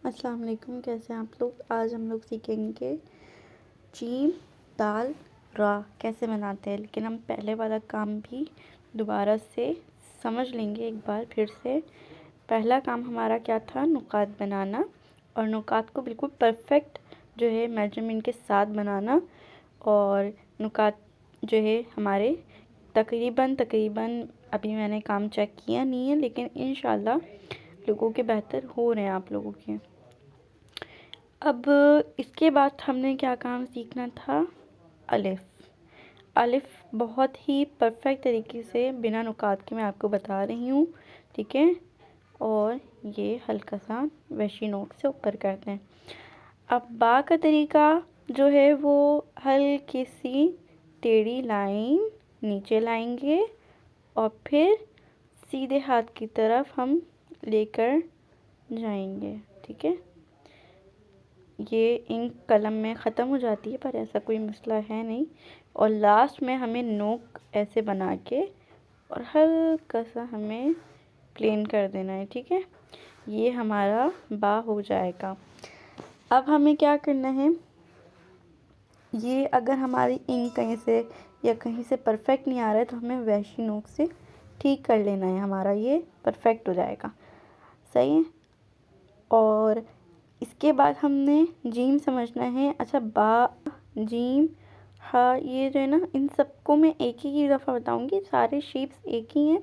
अस्सलाम वालेकुम, कैसे हैं आप लोग। आज हम लोग सीखेंगे जीम दाल रा कैसे बनाते हैं। लेकिन हम पहले वाला काम भी दोबारा से समझ लेंगे एक बार फिर से। पहला काम हमारा क्या था, नुकात बनाना, और नुकात को बिल्कुल परफेक्ट जो है मेजरमेंट के साथ बनाना। और नुकात जो है हमारे तकरीबन अभी मैंने काम चेक किया नहीं है, लेकिन इंशाल्लाह लोगों के बेहतर हो रहे हैं आप लोगों के। अब इसके बाद हमने क्या काम सीखना था, अलिफ। अलिफ बहुत ही परफेक्ट तरीके से बिना नुकात के मैं आपको बता रही हूँ, ठीक है। और ये हल्का सा वैशी नोक से ऊपर करते हैं। अब बा का तरीका जो है वो हल्की सी टेढ़ी लाइन नीचे लाएंगे और फिर सीधे हाथ की तरफ हम लेकर जाएंगे, ठीक है। ये इंक कलम में ख़त्म हो जाती है, पर ऐसा कोई मसला है नहीं। और लास्ट में हमें नोक ऐसे बना के और हल्का सा हमें प्लेन कर देना है, ठीक है। ये हमारा बा हो जाएगा। अब हमें क्या करना है, ये अगर हमारी इंक कहीं से या कहीं से परफेक्ट नहीं आ रहा है तो हमें वैशी नोक से ठीक कर लेना है, हमारा ये परफेक्ट हो जाएगा, सही है। और इसके बाद हमने जीम समझना है। अच्छा, बा, जीम, हा, ये जो है ना, इन सबको मैं एक ही दफ़ा बताऊंगी, सारे शेप्स एक ही हैं।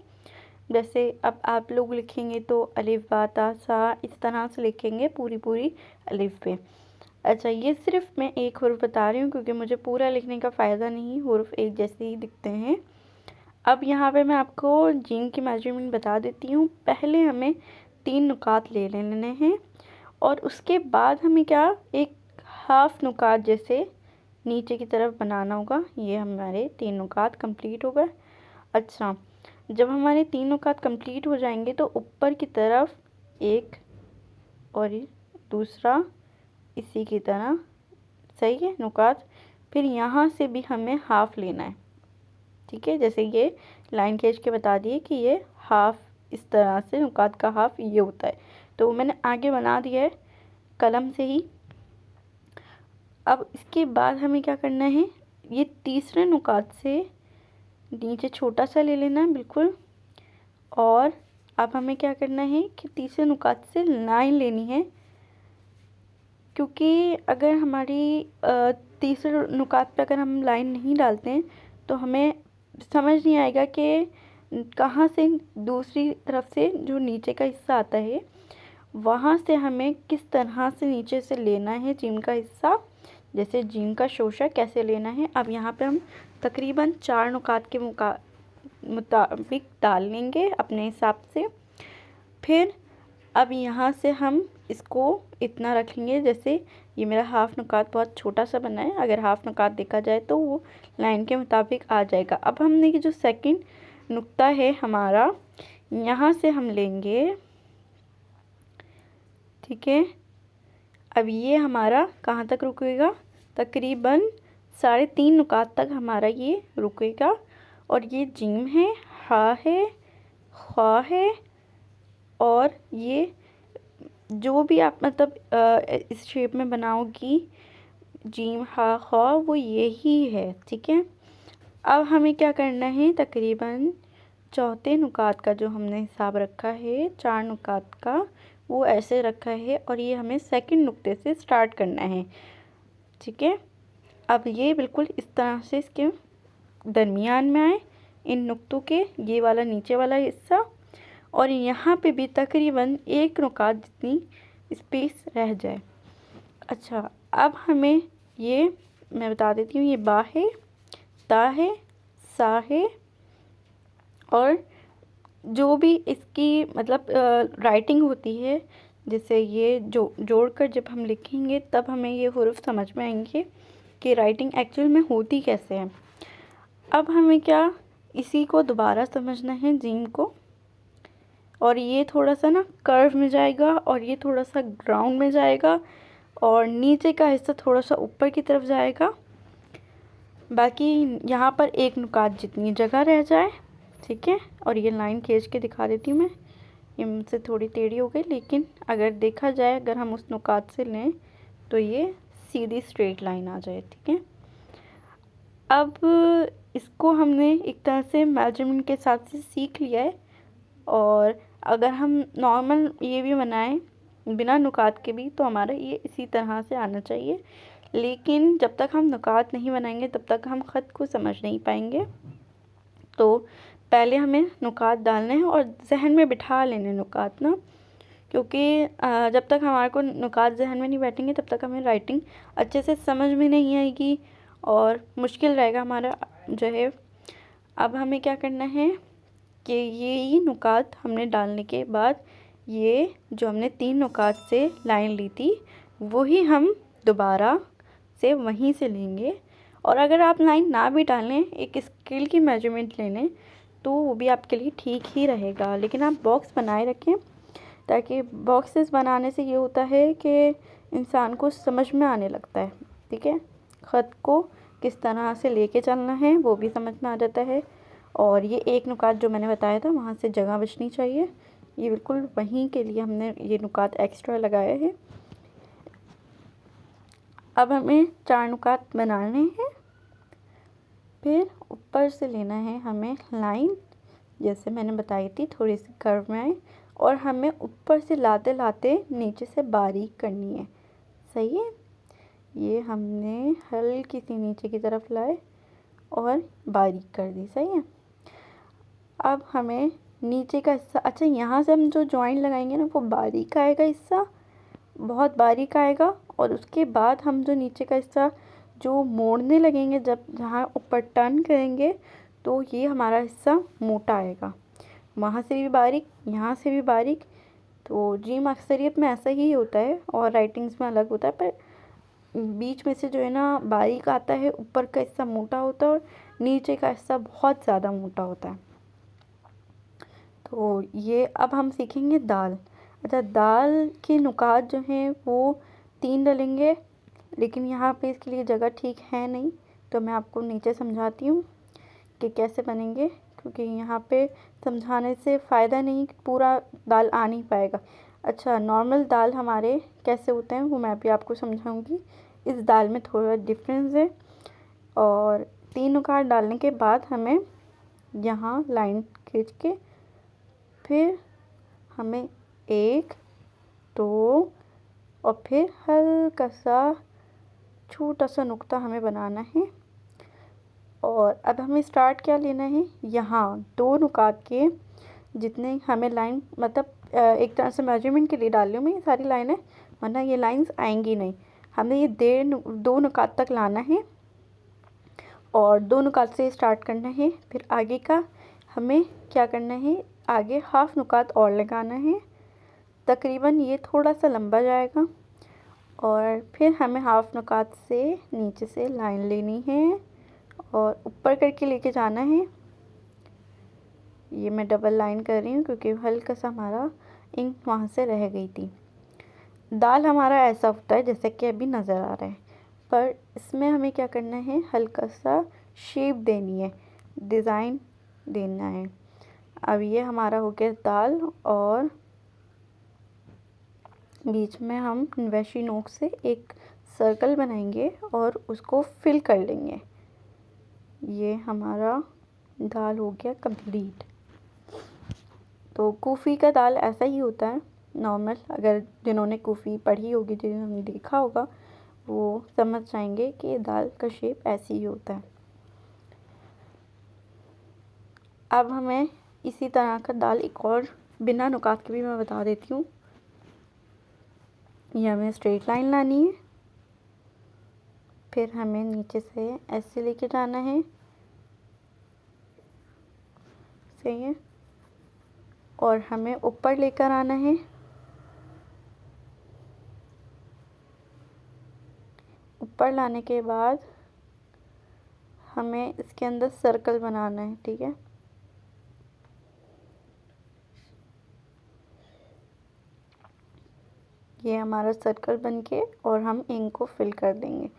जैसे अब आप लोग लिखेंगे तो अलिफ बा ता सा, इस तरह से लिखेंगे पूरी अलिफ पे। अच्छा, ये सिर्फ मैं एक हुर्फ बता रही हूँ क्योंकि मुझे पूरा लिखने का फ़ायदा नहीं, हुर्फ एक जैसे ही दिखते हैं। अब यहाँ पे मैं आपको जीम की मेजरमेंट बता देती हूँ। पहले हमें 3 नुकात ले लेने हैं और उसके बाद हमें क्या, एक हाफ नुकात जैसे नीचे की तरफ बनाना होगा। ये हमारे 3 नुकात कंप्लीट हो गए। अच्छा, जब हमारे 3 नुकात कंप्लीट हो जाएंगे तो ऊपर की तरफ एक और दूसरा इसी की तरह, सही है, नुकात। फिर यहाँ से भी हमें हाफ लेना है, ठीक है। जैसे ये लाइन खींच के बता दिए कि ये हाफ, इस तरह से नुकात का हाफ ये होता है, तो मैंने आगे बना दिया है कलम से ही। अब इसके बाद हमें क्या करना है, ये तीसरे नुकात से नीचे छोटा सा ले लेना है बिल्कुल। और अब हमें क्या करना है कि तीसरे नुकात से लाइन लेनी है, क्योंकि अगर हमारी तीसरे नुकात पे अगर हम लाइन नहीं डालते हैं तो हमें समझ नहीं आएगा कि कहाँ से दूसरी तरफ से जो नीचे का हिस्सा आता है वहाँ से हमें किस तरह से नीचे से लेना है जीम का हिस्सा, जैसे जीम का शोशा कैसे लेना है। अब यहाँ पे हम तकरीबन 4 नुकात के मुताबिक डाल लेंगे अपने हिसाब से। फिर अब यहाँ से हम इसको इतना रखेंगे, जैसे ये मेरा हाफ नुकात बहुत छोटा सा बना है, अगर हाफ नुकात देखा जाए तो वो लाइन के मुताबिक आ जाएगा। अब हमने ये जो सेकंड नुक्ता है हमारा, यहाँ से हम लेंगे, ठीक है। अब ये हमारा कहाँ तक रुकेगा, तकरीबन 3.5 नुकात तक हमारा ये रुकेगा। और ये जीम है, हा है, ख्वा है, और ये जो भी आप मतलब इस शेप में बनाओगी जीम हा ख्वा, वो यही है, ठीक है। अब हमें क्या करना है, तकरीबन चौथे नुकात का जो हमने हिसाब रखा है 4 नुकात का, वो ऐसे रखा है और ये हमें सेकंड नुक्ते से स्टार्ट करना है, ठीक है। अब ये बिल्कुल इस तरह से इसके दरमियान में आए, इन नुक्तों के, ये वाला नीचे वाला हिस्सा, और यहाँ पे भी तकरीबन 1 नुकात जितनी स्पेस रह जाए। अच्छा, अब हमें ये मैं बता देती हूँ, ये बा है, ता है, सा है, और जो भी इसकी मतलब राइटिंग होती है, जैसे ये जो जोड़कर जब हम लिखेंगे तब हमें ये हुर्फ समझ में आएंगे कि राइटिंग एक्चुअल में होती कैसे है। अब हमें क्या, इसी को दोबारा समझना है जीम को, और ये थोड़ा सा ना कर्व में जाएगा और ये थोड़ा सा ग्राउंड में जाएगा और नीचे का हिस्सा थोड़ा सा ऊपर की तरफ जाएगा। बाकी यहाँ पर 1 नुकात जितनी जगह रह जाए, ठीक है। और ये लाइन खींच के दिखा देती हूँ मैं, इनसे थोड़ी टेढ़ी हो गई, लेकिन अगर देखा जाए, अगर हम उस नुकात से लें तो ये सीधी स्ट्रेट लाइन आ जाए। ठीक है, अब इसको हमने एक तरह से मेजरमेंट के हिसाब से सीख लिया है। और अगर हम नॉर्मल ये भी बनाएं बिना नुकात के भी, तो हमारा ये इसी तरह से आना चाहिए। लेकिन जब तक हम नुकात नहीं बनाएंगे तब तक हम ख़त को समझ नहीं पाएंगे। तो पहले हमें नुकात डालने हैं और जहन में बिठा लेने नुकात ना, क्योंकि जब तक हमारे को नुकात जहन में नहीं बैठेंगे तब तक हमें राइटिंग अच्छे से समझ में नहीं आएगी और मुश्किल रहेगा हमारा जो है। अब हमें क्या करना है कि ये ही नुकात हमने डालने के बाद ये जो हमने 3 नुकात से लाइन ली थी वही हम दोबारा से वहीं से लेंगे। और अगर आप लाइन ना भी डालें, एक स्केल की मेजरमेंट ले लें, तो वो भी आपके लिए ठीक ही रहेगा। लेकिन आप बॉक्स बनाए रखें, ताकि बॉक्सेस बनाने से ये होता है कि इंसान को समझ में आने लगता है। ठीक है, ख़त को किस तरह से लेके चलना है वो भी समझ में आ जाता है। और ये एक नुकात जो मैंने बताया था वहाँ से जगह बचनी चाहिए, ये बिल्कुल वहीं के लिए हमने ये नुकात एक्स्ट्रा लगाए हैं। अब हमें 4 नुकात बनाने हैं। फिर ऊपर से लेना है हमें लाइन, जैसे मैंने बताई थी, थोड़ी सी कर्व में आए, और हमें ऊपर से लाते लाते नीचे से बारीक करनी है। सही है, ये हमने हल्की सी नीचे की तरफ लाए और बारीक कर दी। सही है, अब हमें नीचे का हिस्सा, अच्छा यहाँ से हम जो जॉइंट लगाएंगे ना वो बारीक आएगा, हिस्सा बहुत बारीक आएगा। और उसके बाद हम जो नीचे का हिस्सा जो मोड़ने लगेंगे, जब जहाँ ऊपर टर्न करेंगे, तो ये हमारा हिस्सा मोटा आएगा। वहाँ से भी बारीक, यहाँ से भी बारीक। तो जीम अक्सरियत में ऐसा ही होता है और राइटिंग्स में अलग होता है, पर बीच में से जो है ना बारीक आता है, ऊपर का हिस्सा मोटा होता है और नीचे का हिस्सा बहुत ज़्यादा मोटा होता है। तो ये अब हम सीखेंगे दाल। अच्छा, दाल के नुकात जो हैं वो 3 डलेंगे, लेकिन यहाँ पे इसके लिए जगह ठीक है नहीं, तो मैं आपको नीचे समझाती हूँ कि कैसे बनेंगे, क्योंकि यहाँ पे समझाने से फ़ायदा नहीं, पूरा दाल आ नहीं पाएगा। अच्छा, नॉर्मल दाल हमारे कैसे होते हैं वो मैं भी आपको समझाऊंगी। इस दाल में थोड़ा डिफरेंस है। और 3 नुकात डालने के बाद हमें यहाँ लाइन खींच के फिर हमें 1 2 और फिर हल्का सा छोटा सा नुक्ता हमें बनाना है। और अब हमें स्टार्ट क्या लेना है, यहाँ 2 नुकात के जितने हमें लाइन, मतलब एक तरह से मेजरमेंट के लिए डाल रही हूँ मैं ये सारी लाइनें, वरना ये लाइंस आएंगी नहीं। हमें ये 2 नुकात तक लाना है और 2 नुकात से स्टार्ट करना है। फिर आगे का हमें क्या करना है, आगे हाफ नुकात और लगाना है, तकरीबन ये थोड़ा सा लंबा जाएगा। और फिर हमें हाफ नुकात से नीचे से लाइन लेनी है और ऊपर करके लेके जाना है। ये मैं डबल लाइन कर रही हूँ क्योंकि हल्का सा हमारा इंक वहाँ से रह गई थी। दाल हमारा ऐसा होता है जैसे कि अभी नज़र आ रहा है, पर इसमें हमें क्या करना है, हल्का सा शेप देनी है, डिज़ाइन देना है। अब ये हमारा हो गया दाल, और बीच में हम वैशी नोक से एक सर्कल बनाएंगे और उसको फिल कर लेंगे। ये हमारा दाल हो गया कंप्लीट। तो कूफ़ी का दाल ऐसा ही होता है नॉर्मल, अगर जिन्होंने कूफ़ी पढ़ी होगी, जिन्होंने देखा होगा, वो समझ जाएंगे कि दाल का शेप ऐसे ही होता है। अब हमें इसी तरह का दाल एक और बिना नुकात के भी मैं बता देती हूँ। ये हमें स्ट्रेट लाइन लानी है, फिर हमें नीचे से ऐसे लेके जाना है। सही है, और हमें ऊपर लेकर आना है। ऊपर लाने के बाद हमें इसके अंदर सर्कल बनाना है। ठीक है, ये हमारा सर्कल बन के, और हम इंक को फिल कर देंगे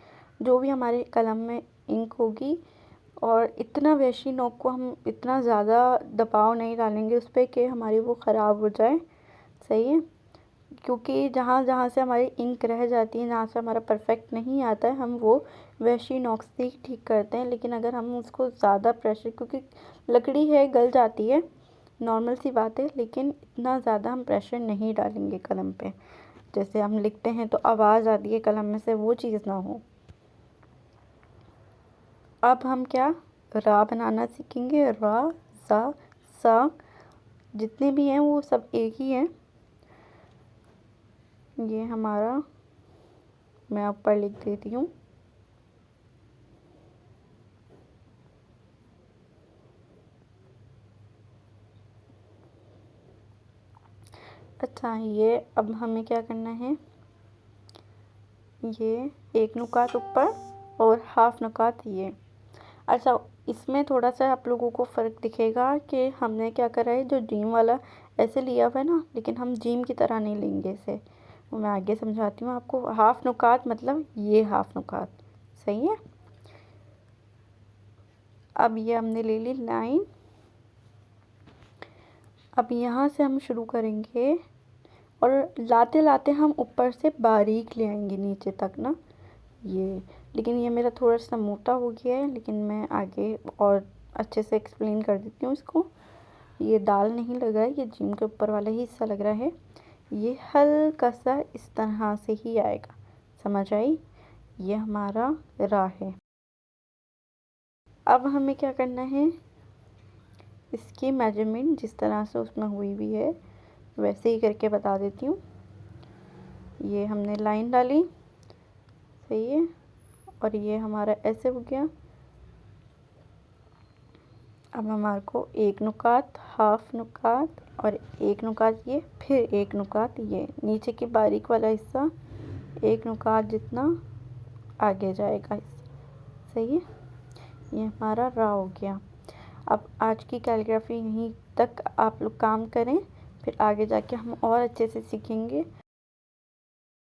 जो भी हमारे कलम में इंक होगी। और इतना वैशी नोक को हम इतना ज़्यादा दबाव नहीं डालेंगे उस पर कि हमारी वो ख़राब हो जाए। सही है, क्योंकि जहाँ जहाँ से हमारी इंक रह जाती है, जहाँ से हमारा परफेक्ट नहीं आता है, हम वो वैशी नॉक्स से ही ठीक करते हैं। लेकिन अगर हम उसको ज़्यादा प्रेशर, क्योंकि लकड़ी है गल जाती है, नॉर्मल सी बात है, लेकिन इतना ज़्यादा हम प्रेशर नहीं डालेंगे कलम पे। जैसे हम लिखते हैं तो आवाज़ आती है कलम में से, वो चीज़ ना हो। अब हम क्या रा बनाना सीखेंगे। रा, सा, सा, जितने भी हैं वो सब एक ही हैं। ये हमारा, मैं आप पर लिख देती हूँ। अच्छा, ये अब हमें क्या करना है, ये एक नुकात ऊपर और हाफ नुकात ये। अच्छा, इसमें थोड़ा सा आप लोगों को फ़र्क दिखेगा कि हमने क्या करा है, जो जीम वाला ऐसे लिया हुआ है ना, लेकिन हम जीम की तरह नहीं लेंगे इसे, वो मैं आगे समझाती हूँ आपको। हाफ नुकात मतलब ये हाफ नुकात, सही है। अब ये हमने ले ली लाइन। अब यहाँ से हम शुरू करेंगे और लाते लाते हम ऊपर से बारीक ले आएंगे नीचे तक ना, ये। लेकिन ये मेरा थोड़ा सा मोटा हो गया है, लेकिन मैं आगे और अच्छे से एक्सप्लेन कर देती हूँ इसको। ये दाल नहीं लग रहा है, ये जिम के ऊपर वाला ही हिस्सा लग रहा है। ये हल्का सा इस तरह से ही आएगा, समझ आई। ये हमारा रा है। अब हमें क्या करना है, इसकी मेजरमेंट जिस तरह से उसमें हुई भी है वैसे ही करके बता देती हूँ। ये हमने लाइन डाली, सही है, और ये हमारा ऐसे हो गया। अब हमारे को एक नुकात, हाफ नुकात और एक नुकात ये, फिर एक नुकात ये नीचे की बारीक वाला हिस्सा, एक नुकात जितना आगे जाएगा, सही है। ये हमारा रा हो गया। अब आज की कैलीग्राफी यहीं तक आप लोग काम करें, फिर आगे जाके हम और अच्छे से सीखेंगे।